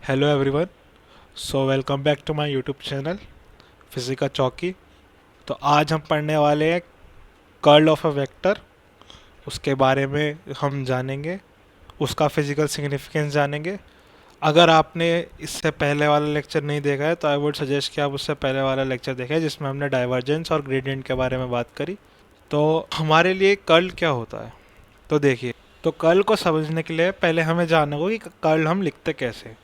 Hello everyone. So welcome back to my YouTube channel Physica Chowki. तो आज हम पढ़ने वाले हैं कर्ल ऑफ अ वेक्टर। उसके बारे में हम जानेंगे, उसका फिजिकल सिग्निफिकेंस जानेंगे। अगर आपने इससे पहले वाला लेक्चर नहीं देखा है तो आई वुड सजेस्ट कि आप उससे पहले वाला लेक्चर देखें जिसमें हमने डाइवर्जेंस और ग्रेडियंट के बारे में बात करी। तो हमारे लिए कर्ल क्या होता है, तो देखिए। तो कर्ल को समझने के लिए पहले हमें जानना होगा कि कर्ल हम लिखते कैसे हैं।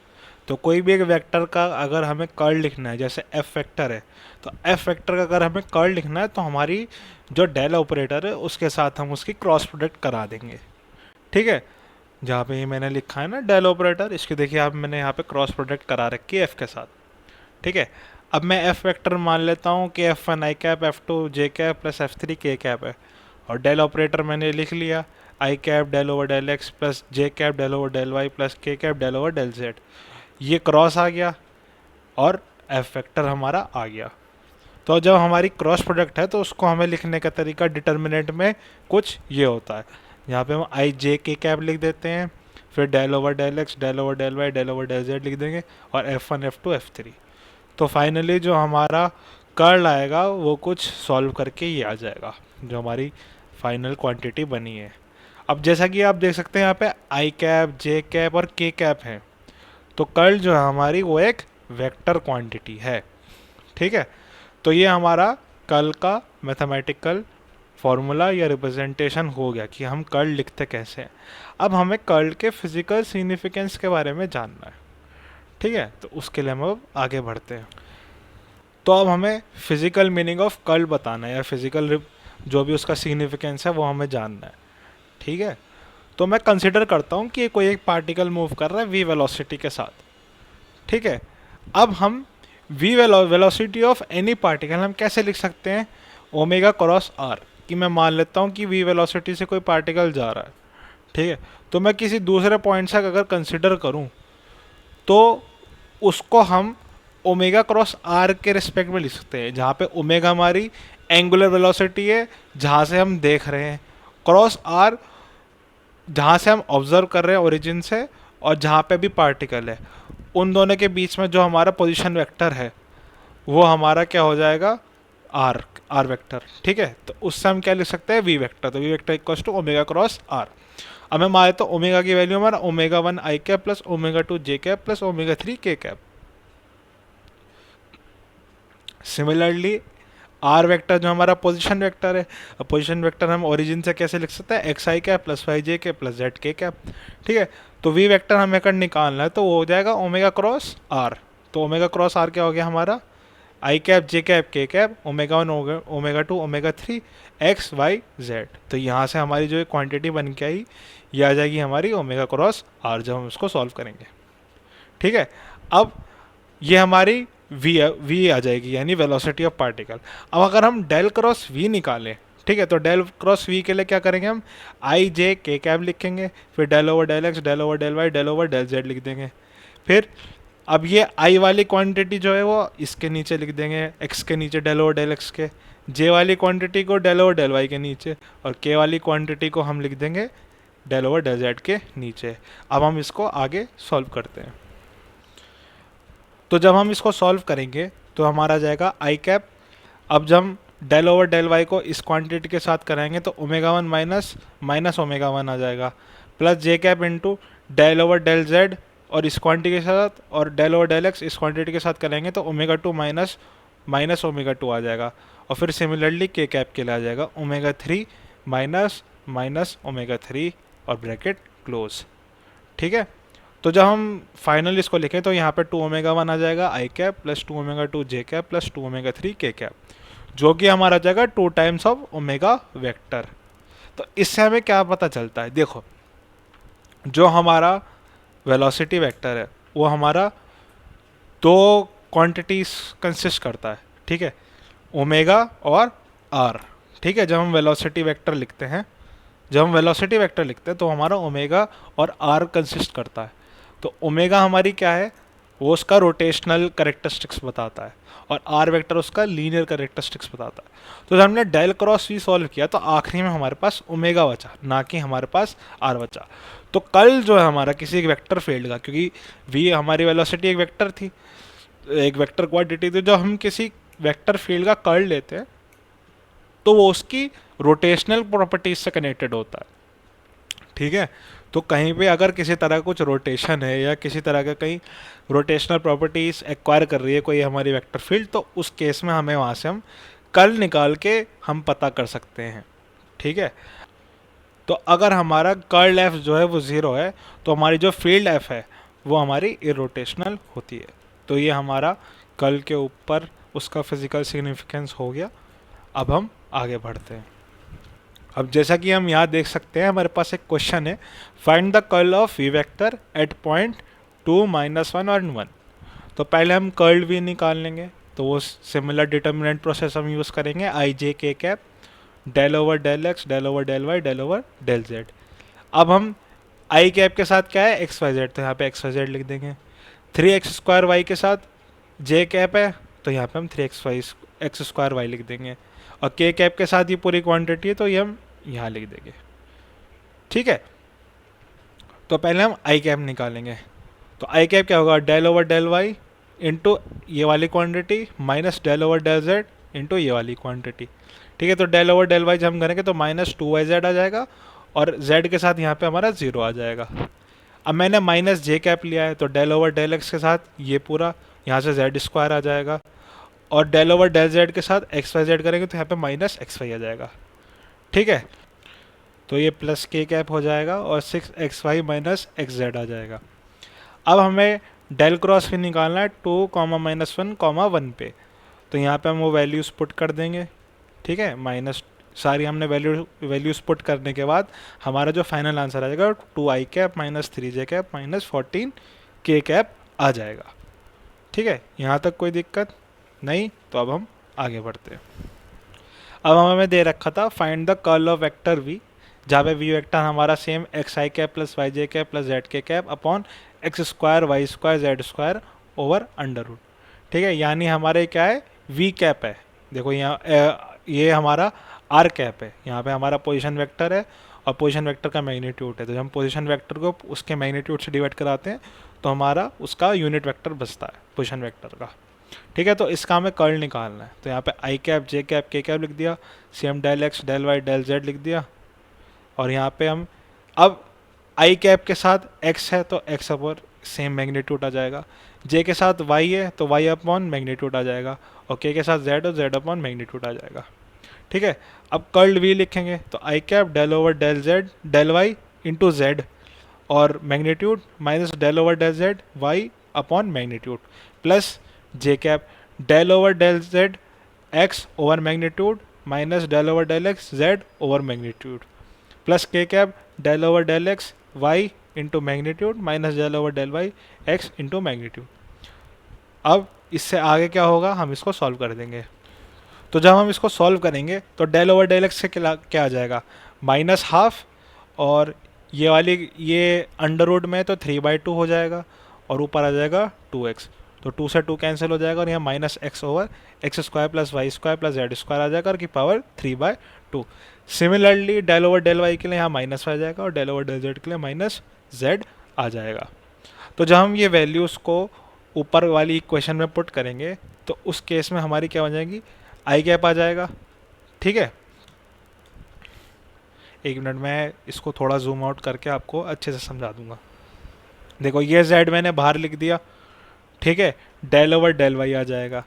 तो कोई भी एक वेक्टर का अगर हमें कर्ल लिखना है, जैसे एफ वेक्टर है, तो एफ वेक्टर का अगर हमें कर्ल लिखना है तो हमारी जो डेल ऑपरेटर है उसके साथ हम उसकी क्रॉस प्रोडक्ट करा देंगे। ठीक है, जहाँ पे ये मैंने लिखा है ना डेल ऑपरेटर, इसकी देखिए आप, मैंने यहाँ पे क्रॉस प्रोडक्ट करा रखी है एफ के साथ। ठीक है, अब मैं एफ वेक्टर मान लेता हूँ कि एफ वन आई कैप, एफ टू जे कैप प्लस एफ थ्री के कैप है। और डेल ऑपरेटर मैंने लिख लिया, I cap del over del X plus J cap del over del Y plus K cap del over del Z. ये cross आ गया और एफ वेक्टर हमारा आ गया। तो जब हमारी क्रॉस प्रोडक्ट है तो उसको हमें लिखने का तरीका डिटर्मिनेंट में कुछ ये होता है। यहाँ पे हम आई जे के कैप लिख देते हैं, फिर del over del x del over del y del over del z लिख देंगे, और f one f two f three. तो फाइनली जो हमारा कर्ल आएगा वो कुछ सॉल्व करके ये आ जाएगा, जो हमारी फाइनल क्वांटिटी बनी है। अब जैसा कि आप देख सकते हैं यहाँ पे आई कैप जे कैप और के कैप है, तो कर्ल जो है हमारी वो एक वेक्टर क्वांटिटी है। ठीक है, तो ये हमारा कर्ल का मैथमेटिकल फॉर्मूला या रिप्रेजेंटेशन हो गया कि हम कर्ल लिखते कैसे हैं। अब हमें कर्ल के फिजिकल सिग्निफिकेंस के बारे में जानना है। ठीक है, तो उसके लिए हम अब आगे बढ़ते हैं। तो अब हमें फिजिकल मीनिंग ऑफ कर्ल बताना है, या फिजिकल जो भी उसका सिग्निफिकेंस है वो हमें जानना है। ठीक है, तो मैं कंसिडर करता हूँ कि कोई एक पार्टिकल मूव कर रहा है वी वेलोसिटी के साथ। ठीक है, अब हम v velocity of any particle हम कैसे लिख सकते हैं, ओमेगा क्रॉस आर। कि मैं मान लेता हूँ कि वी वेलोसिटी से कोई पार्टिकल जा रहा है। ठीक है, तो मैं किसी दूसरे पॉइंट से अगर कंसिडर करूँ तो उसको हम ओमेगा क्रॉस आर के रिस्पेक्ट में लिख सकते हैं, जहाँ पे ओमेगा हमारी एंगुलर वेलोसिटी है जहाँ से हम देख रहे हैं, क्रॉस आर जहाँ से हम ऑब्जर्व कर रहे हैं ओरिजिन से, और जहाँ पे भी पार्टिकल है उन दोनों के बीच में जो हमारा पोजीशन वेक्टर है वो हमारा क्या हो जाएगा, आर आर वेक्टर। ठीक है, तो उससे हम क्या लिख सकते हैं, वी वेक्टर। तो v vector equals to omega cross r. अब मैं मान लेता हूँ ओमेगा की वैल्यू हमारा ओमेगा वन आई कैप प्लस ओमेगा टू जे कैप प्लस ओमेगा थ्री के कैप। सिमिलरली आर वेक्टर जो हमारा पोजीशन वेक्टर है, अब पोजीशन वेक्टर हम ओरिजिन से कैसे लिख सकते हैं, एक्स आई कैप प्लस वाई जे के प्लस जेड के कैप। ठीक है, तो वी वेक्टर हमें अगर निकालना है तो वो हो जाएगा ओमेगा क्रॉस आर। तो ओमेगा क्रॉस आर क्या हो गया हमारा, i cap j cap k cap omega one omega two omega three x y z. तो यहाँ से हमारी जो क्वांटिटी बन के आई ये आ जाएगी हमारी ओमेगा क्रॉस आर जब हम इसको सॉल्व करेंगे। ठीक है, अब ये हमारी वी आ जाएगी, यानी वेलोसिटी ऑफ पार्टिकल। अब अगर हम डेल क्रॉस वी निकालें, ठीक है, तो डेल क्रॉस वी के लिए क्या करेंगे, हम आई जे के कैप लिखेंगे, फिर del over del x del over del y del over del z लिख देंगे। फिर अब ये आई वाली क्वांटिटी जो है वो इसके नीचे लिख देंगे, एक्स के नीचे डेल ओवर डेल एक्स के, जे वाली क्वांटिटी को डेल ओवर डेल वाई के नीचे, और के वाली क्वांटिटी को हम लिख देंगे डेल ओवर डेल जेड के नीचे। अब हम इसको आगे सॉल्व करते हैं। तो जब हम इसको सॉल्व करेंगे तो हमारा जाएगा आई कैप। अब जब हम डेल ओवर डेल वाई को इस क्वांटिटी के साथ कराएंगे तो omega one minus minus omega one आ जाएगा, प्लस जे cap into del over del Z और इस क्वांटिटी के साथ, और डेल ओवर डेल एक्स इस क्वांटिटी के साथ करेंगे तो omega two minus minus omega two आ जाएगा, और फिर सिमिलरली के कैप के लिए आ जाएगा omega three minus minus omega three और ब्रैकेट क्लोज। ठीक है, तो जब हम फाइनल इसको लिखें तो यहाँ पे टू ओमेगा वन आ जाएगा I cap plus two omega two J cap plus two omega three के कैप, जो कि हमारा आ जाएगा two times of omega vector. तो इससे हमें क्या पता चलता है, देखो जो हमारा वेलोसिटी वेक्टर है वो हमारा दो क्वांटिटीज कंसिस्ट करता है। ठीक है, ओमेगा और आर। ठीक है, जब हम वेलोसिटी वेक्टर लिखते हैं, जब हम वेलोसिटी वेक्टर लिखते हैं तो हमारा ओमेगा और आर कंसिस्ट करता है। तो ओमेगा हमारी क्या है, वो उसका रोटेशनल करेक्टरिस्टिक्स बताता है, और आर वेक्टर उसका लीनियर करेक्टरिस्टिक्स बताता है। तो जब हमने डेल क्रॉस वी सॉल्व किया तो आखिरी में हमारे पास ओमेगा बचा, ना कि हमारे पास आर बचा। तो कल जो है हमारा किसी एक वेक्टर फील्ड का, क्योंकि वी हमारी वेलोसिटी एक वेक्टर थी, एक वेक्टर क्वांटिटी थी, जब हम किसी वेक्टर फील्ड का कर्ल लेते हैं तो वो उसकी रोटेशनल प्रॉपर्टीज से कनेक्टेड होता है। ठीक है, तो कहीं पे अगर किसी तरह कुछ रोटेशन है या किसी तरह का कहीं रोटेशनल प्रॉपर्टीज एक्वायर कर रही है कोई हमारी वेक्टर फील्ड, तो उस केस में हमें वहाँ से हम कर्ल निकाल के हम पता कर सकते हैं। ठीक है, तो अगर हमारा कर्ल एफ जो है वो ज़ीरो है तो हमारी जो फील्ड एफ है वो हमारी इरोटेशनल होती है। तो ये हमारा कर्ल के ऊपर उसका फिजिकल सिग्निफिकेंस हो गया। अब हम आगे बढ़ते हैं। अब जैसा कि हम यहाँ देख सकते हैं हमारे पास एक क्वेश्चन है, find the curl of v vector at point 2, -1 और 1। तो पहले हम कर्ल वी निकाल लेंगे, तो वो सिमिलर डिटर्मिनेंट प्रोसेस हम यूज़ करेंगे, i j k cap del over del x del over del y del over del z. अब हम आई कैप के साथ क्या है, एक्स वाई जेड, तो यहाँ पे एक्स वाई जेड लिख देंगे। 3x² वाई के साथ जे कैप है, तो यहाँ पे हम 3x² वाई लिख देंगे। और के कैप के साथ ये पूरी क्वांटिटी है तो ये हम यहाँ लिख देंगे। ठीक है, तो पहले हम आई कैप निकालेंगे। तो आई कैप क्या होगा, del over del Y into ये वाली quantity minus del over del z into ये वाली क्वांटिटी। ठीक है, तो डेल ओवर डेल वाई जब हम करेंगे तो -2yz आ जाएगा, और z के साथ यहाँ पे हमारा 0 आ जाएगा। अब मैंने माइनस जे कैप लिया है, तो डेल ओवर डेल एक्स के साथ ये पूरा यहाँ से z² आ जाएगा, और डेल ओवर डेल जेड के साथ एक्स वाई जेड करेंगे तो यहाँ पे -xy आ जाएगा। ठीक है, तो ये प्लस के कैप हो जाएगा और 6xy - xz आ जाएगा। अब हमें डेल क्रॉस भी निकालना है 2, -1, 1 पे, तो यहाँ पे हम वो वैल्यूज़ पुट कर देंगे। ठीक है, माइनस सारी हमने वैल्यूज़ पुट करने के बाद हमारा जो फाइनल आंसर आ जाएगा 2i कैप -3j कैप -14 के कैप आ जाएगा। ठीक है, यहाँ तक कोई दिक्कत नहीं। तो अब हम आगे बढ़ते हैं। अब हमें दे रखा था find the curl of vector v, जहाँ पे वी वेक्टर हमारा same xi cap plus yj cap plus zk cap upon x² y² z² over under root. ठीक है, यानी हमारे क्या है, वी कैप है। देखो यहाँ ये हमारा आर कैप है, यहाँ पे हमारा पोजीशन वेक्टर है और पोजीशन वेक्टर का मैग्नीट्यूड है। तो जब हम पोजीशन वेक्टर को उसके मैग्नीट्यूड से डिवाइड कराते हैं तो हमारा उसका यूनिट वेक्टर बचता है पोजीशन वेक्टर का। ठीक है, तो इसका हमें कर्ल निकालना है। तो यहाँ पे i cap j cap k cap लिख दिया, same del x del y del z लिख दिया, और यहाँ पे हम अब आई कैप के साथ एक्स है तो एक्स अपर सेम मैग्नीट्यूड आ जाएगा, जे के साथ वाई है तो वाई अपॉन मैग्नीट्यूड आ जाएगा, और के साथ जेड और जेड अपॉन मैग्नीट्यूड आ जाएगा। ठीक है, अब कर्ल वी लिखेंगे तो I cap del over del Z del Y into Z, और magnitude minus del over del Z Y upon magnitude, plus जे cap del over del Z X over magnitude minus del over del X Z over magnitude, plus K cap del over del X Y into magnitude minus del over del Y X into magnitude. अब इससे आगे क्या होगा, हम इसको solve कर देंगे। तो जब हम इसको सॉल्व करेंगे तो डेल ओवर डेल एक्स से क्या आ जाएगा, -12, और ये वाली ये अंडर रूट में तो 3/2 हो जाएगा, और ऊपर आ जाएगा 2x, तो 2 से 2 कैंसिल हो जाएगा, और यहाँ -x over x² plus y² plus z² आ जाएगा, और की power 3/2। Similarly del over del y के लिए यहाँ -y आ जाएगा, और डेल ओवर डेल जेड के लिए -z आ जाएगा। तो जब हम ये वैल्यूज़ को ऊपर वाली इक्वेशन में पुट करेंगे तो उस केस में हमारी क्या बन जाएगी, आई कैप आ जाएगा। ठीक है, एक मिनट मैं इसको थोड़ा जूम आउट करके आपको अच्छे से समझा दूंगा। देखो ये z मैंने बाहर लिख दिया। ठीक है, डेल ओवर डेल वाई आ जाएगा,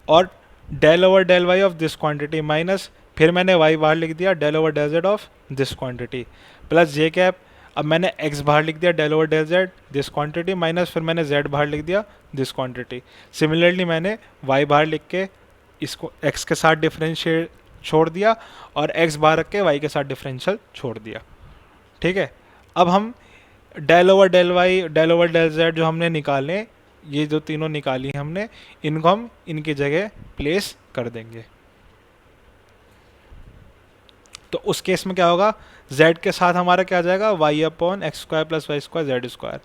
और del over del y of this quantity minus फिर मैंने y बाहर लिख दिया del over del z of this quantity, plus J cap, अब मैंने x बाहर लिख दिया del over del z this quantity minus फिर मैंने z बाहर लिख दिया दिस क्वांटिटी। सिमिलरली मैंने y बाहर लिख के इसको x के साथ डिफरेंशिएट छोड़ दिया, और x बाहर रख के y के साथ डिफरेंशियल छोड़ दिया। ठीक है, अब हम del over del y del over del z जो हमने निकाले, ये जो तीनों निकाली हमने, इनको हम इनकी जगह प्लेस कर देंगे। तो उस केस में क्या होगा, z के साथ हमारा क्या आ जाएगा, y upon x² plus y² z²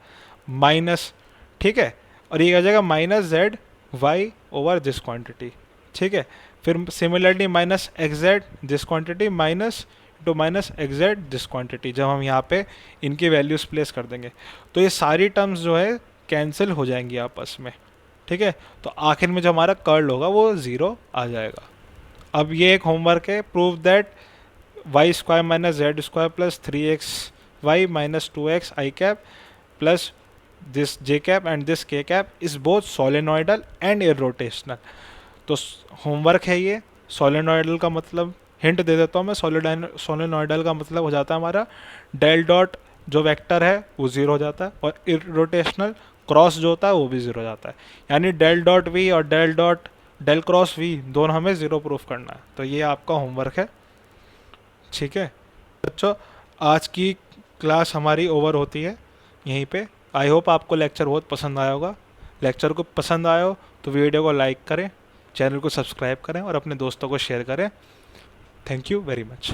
minus, ठीक है, और ये आ जाएगा minus z y over this quantity, ठीक है। फिर similarly minus x z this quantity minus two minus x z this quantity, जब हम यहाँ पे इनकी वैल्यूज़ प्लेस कर देंगे तो ये सारी टर्म्स जो है कैंसिल हो जाएंगी आपस में, ठीक है। तो आखिर में जो हमारा कर्ल होगा वो ज़ीरो आ जाएगा। अब ये एक होमवर्क है, prove that Y square minus Z square plus 3x Y minus 2x I cap plus this J cap and this K cap is both solenoidal and irrotational. तो होमवर्क है ये। सोलेनोइडल का मतलब हिंट दे देता हूँ मैं, solenoidal का मतलब हो जाता है हमारा डेल डॉट जो वेक्टर है वो ज़ीरो हो जाता है, और इरोटेशनल क्रॉस जो होता है वो भी ज़ीरो हो जाता है। यानी डेल डॉट वी और डेल क्रॉस वी दोनों हमें ज़ीरो प्रूफ करना है। तो ये आपका होमवर्क है, ठीक है बच्चों। आज की क्लास हमारी ओवर होती है यहीं पे। आई होप आपको लेक्चर बहुत पसंद आया होगा। लेक्चर को पसंद आया हो तो वीडियो को लाइक करें, चैनल को सब्सक्राइब करें और अपने दोस्तों को शेयर करें। Thank you very much.